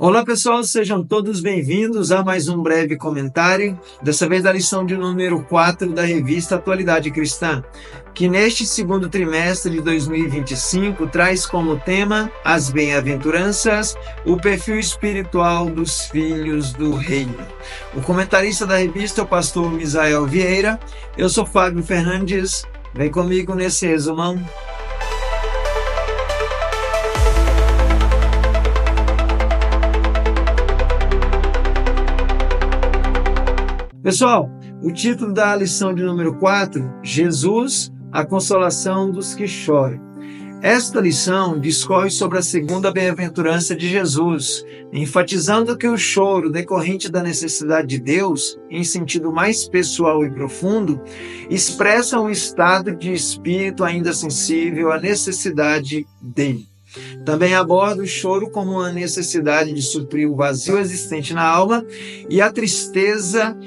Olá pessoal, sejam todos bem-vindos a mais um breve comentário, dessa vez da lição de número 4 da revista Atualidade Cristã, que neste segundo trimestre de 2025 traz como tema as bem-aventuranças, o perfil espiritual dos filhos do reino. O comentarista da revista é o pastor Misael Vieira, eu sou Fábio Fernandes, vem comigo nesse resumão. Pessoal, o título da lição de número 4, Jesus, a consolação dos que choram. Esta lição discorre sobre a segunda bem-aventurança de Jesus, enfatizando que o choro decorrente da necessidade de Deus, em sentido mais pessoal e profundo, expressa um estado de espírito ainda sensível à necessidade dele. Também aborda o choro como uma necessidade de suprir o vazio existente na alma e a tristeza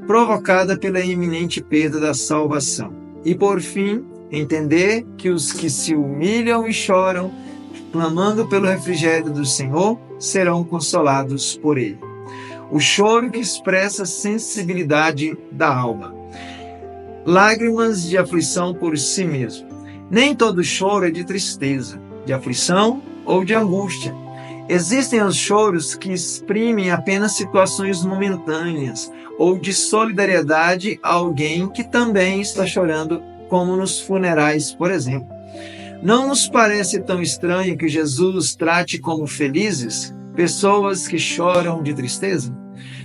provocada pela iminente perda da salvação. E, por fim, entender que os que se humilham e choram, clamando pelo refrigério do Senhor, serão consolados por Ele. O choro que expressa a sensibilidade da alma. Lágrimas de aflição por si mesmo. Nem todo choro é de tristeza, de aflição ou de angústia. Existem os choros que exprimem apenas situações momentâneas ou de solidariedade a alguém que também está chorando, como nos funerais, por exemplo. Não nos parece tão estranho que Jesus trate como felizes pessoas que choram de tristeza?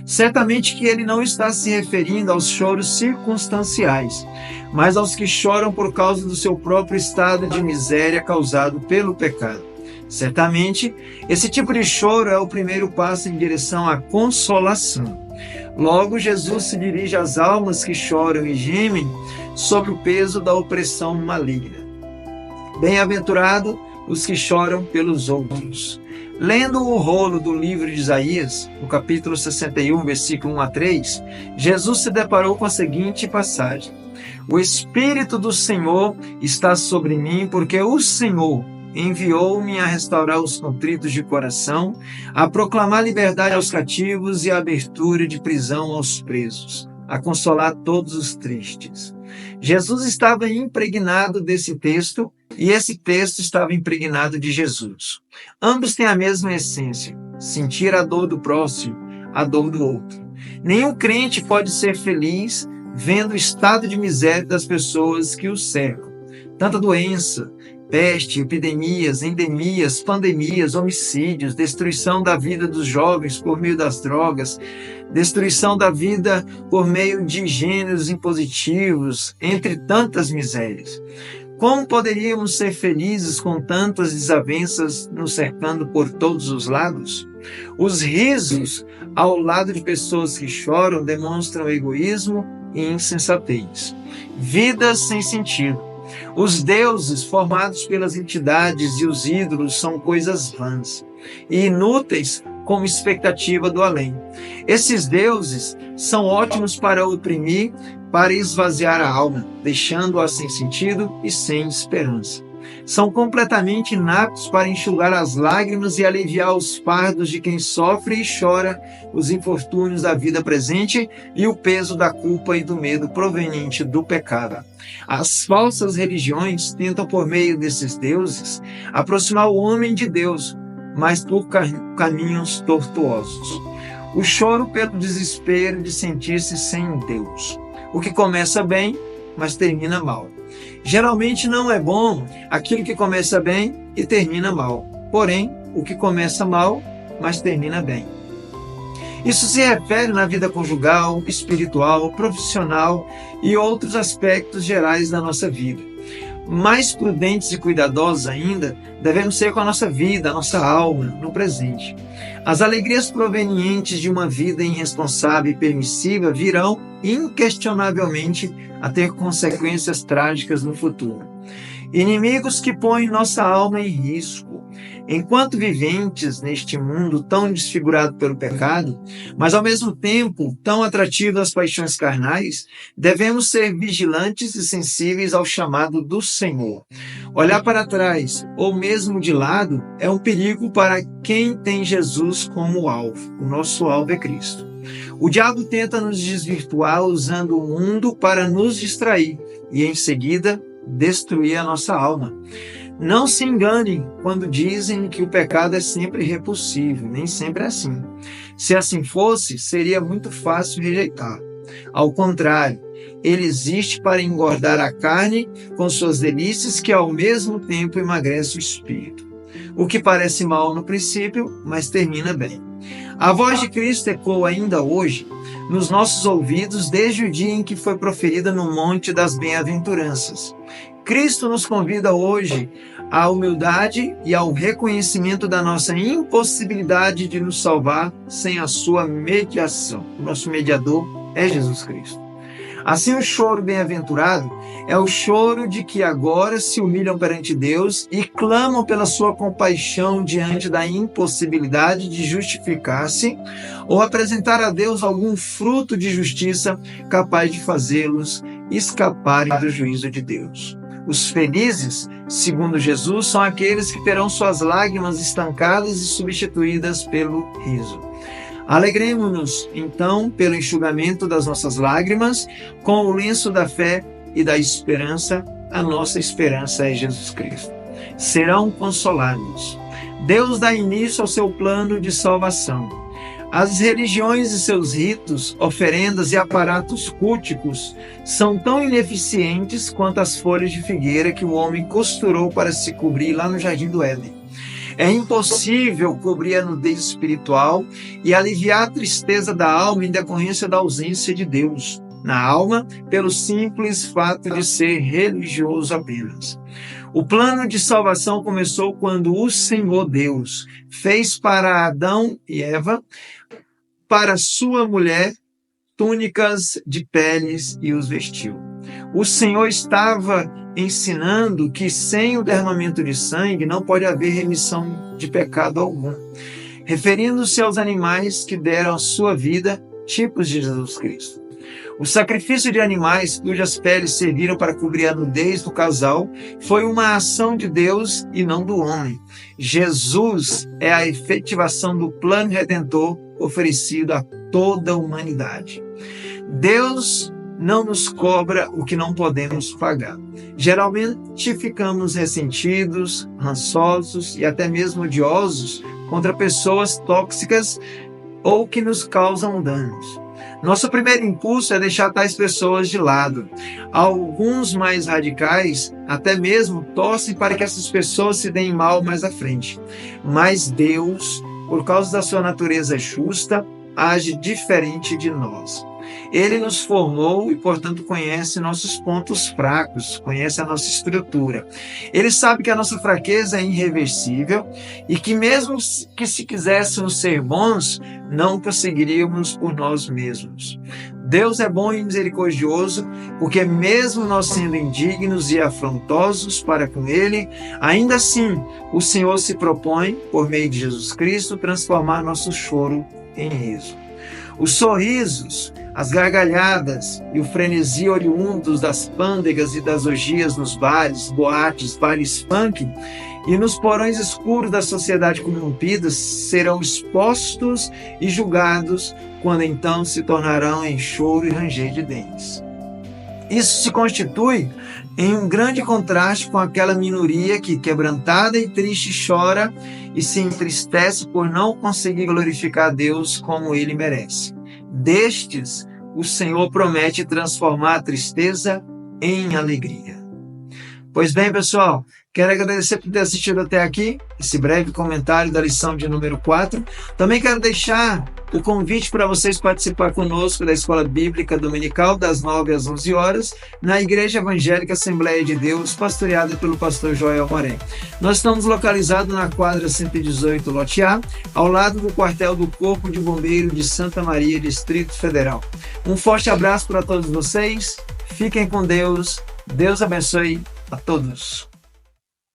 Certamente que ele não está se referindo aos choros circunstanciais, mas aos que choram por causa do seu próprio estado de miséria causado pelo pecado. Certamente, esse tipo de choro é o primeiro passo em direção à consolação. Logo, Jesus se dirige às almas que choram e gemem sob o peso da opressão maligna. Bem-aventurado os que choram pelos outros. Lendo o rolo do livro de Isaías, no capítulo 61, versículo 1 a 3, Jesus se deparou com a seguinte passagem: O Espírito do Senhor está sobre mim, porque o Senhor enviou-me a restaurar os contritos de coração, a proclamar liberdade aos cativos e a abertura de prisão aos presos, a consolar todos os tristes. Jesus estava impregnado desse texto e esse texto estava impregnado de Jesus. Ambos têm a mesma essência: sentir a dor do próximo, a dor do outro. Nenhum crente pode ser feliz vendo o estado de miséria das pessoas que o cercam. Tanta doença, peste, epidemias, endemias, pandemias, homicídios, destruição da vida dos jovens por meio das drogas, destruição da vida por meio de gêneros impositivos, entre tantas misérias. Como poderíamos ser felizes com tantas desavenças nos cercando por todos os lados? Os risos ao lado de pessoas que choram demonstram egoísmo e insensatez. Vidas sem sentido. Os deuses formados pelas entidades e os ídolos são coisas vãs e inúteis como expectativa do além. Esses deuses são ótimos para oprimir, para esvaziar a alma, deixando-a sem sentido e sem esperança. São completamente inaptos para enxugar as lágrimas e aliviar os fardos de quem sofre e chora os infortúnios da vida presente e o peso da culpa e do medo proveniente do pecado. As falsas religiões tentam, por meio desses deuses, aproximar o homem de Deus, mas por caminhos tortuosos. O choro pelo desespero de sentir-se sem Deus. O que começa bem, mas termina mal. Geralmente não é bom aquilo que começa bem e termina mal. Porém, o que começa mal, mas termina bem. Isso se refere na vida conjugal, espiritual, profissional e outros aspectos gerais da nossa vida. Mais prudentes e cuidadosos ainda, devemos ser com a nossa vida, a nossa alma, no presente. As alegrias provenientes de uma vida irresponsável e permissiva virão, inquestionavelmente, a ter consequências trágicas no futuro. Inimigos que põem nossa alma em risco, Enquanto viventes neste mundo tão desfigurado pelo pecado, mas ao mesmo tempo tão atrativo às paixões carnais, devemos ser vigilantes e sensíveis ao chamado do Senhor. Olhar para trás ou mesmo de lado é um perigo para quem tem Jesus como alvo. O nosso alvo é Cristo. O diabo tenta nos desvirtuar usando o mundo para nos distrair e, em seguida, destruir a nossa alma. Não se enganem quando dizem que o pecado é sempre repulsivo, nem sempre é assim. Se assim fosse, seria muito fácil rejeitar. Ao contrário, ele existe para engordar a carne com suas delícias que ao mesmo tempo emagrece o espírito. O que parece mal no princípio, mas termina bem. A voz de Cristo ecoa ainda hoje nos nossos ouvidos desde o dia em que foi proferida no Monte das Bem-aventuranças. Cristo nos convida hoje à humildade e ao reconhecimento da nossa impossibilidade de nos salvar sem a sua mediação. O nosso mediador é Jesus Cristo. Assim, o choro bem-aventurado é o choro de que agora se humilham perante Deus e clamam pela sua compaixão diante da impossibilidade de justificar-se ou apresentar a Deus algum fruto de justiça capaz de fazê-los escaparem do juízo de Deus. Os felizes, segundo Jesus, são aqueles que terão suas lágrimas estancadas e substituídas pelo riso. Alegremos-nos, então, pelo enxugamento das nossas lágrimas, com o lenço da fé e da esperança. A nossa esperança é Jesus Cristo. Serão consolados. Deus dá início ao seu plano de salvação. As religiões e seus ritos, oferendas e aparatos culticos são tão ineficientes quanto as folhas de figueira que o homem costurou para se cobrir lá no Jardim do Éden. É impossível cobrir a nudez espiritual e aliviar a tristeza da alma em decorrência da ausência de Deus na alma, pelo simples fato de ser religioso apenas. O plano de salvação começou quando o Senhor Deus fez para Adão e Eva, para sua mulher, túnicas de peles e os vestiu. O Senhor estava ensinando que sem o derramamento de sangue não pode haver remissão de pecado algum, referindo-se aos animais que deram a sua vida, tipos de Jesus Cristo. O sacrifício de animais cujas peles serviram para cobrir a nudez do casal foi uma ação de Deus e não do homem. Jesus é a efetivação do plano redentor oferecido a toda a humanidade. Deus não nos cobra o que não podemos pagar. Geralmente ficamos ressentidos, rançosos e até mesmo odiosos contra pessoas tóxicas ou que nos causam danos. Nosso primeiro impulso é deixar tais pessoas de lado. Alguns mais radicais até mesmo torcem para que essas pessoas se deem mal mais à frente. Mas Deus, por causa da sua natureza justa, age diferente de nós. Ele nos formou e, portanto, conhece nossos pontos fracos, conhece a nossa estrutura. Ele sabe que a nossa fraqueza é irreversível e que mesmo que se quiséssemos ser bons, não conseguiríamos por nós mesmos. Deus é bom e misericordioso, porque mesmo nós sendo indignos e afrontosos para com Ele, ainda assim o Senhor se propõe, por meio de Jesus Cristo, transformar nosso choro em riso. Os sorrisos, as gargalhadas e o frenesi oriundos das pândegas e das orgias nos bares, boates, bailes funk e nos porões escuros da sociedade corrompida serão expostos e julgados, quando então se tornarão em choro e ranger de dentes. Isso se constitui em um grande contraste com aquela minoria que, quebrantada e triste, chora e se entristece por não conseguir glorificar a Deus como Ele merece. Destes, o Senhor promete transformar a tristeza em alegria. Pois bem, pessoal, quero agradecer por ter assistido até aqui, esse breve comentário da lição de número 4. Também quero deixar o convite para vocês participar conosco da Escola Bíblica Dominical, das 9 às 11 horas, na Igreja Evangélica Assembleia de Deus, pastoreada pelo pastor Joel Moré. Nós estamos localizados na quadra 118, lote A, ao lado do quartel do Corpo de Bombeiro de Santa Maria, Distrito Federal. Um forte abraço para todos vocês, fiquem com Deus, Deus abençoe a todos.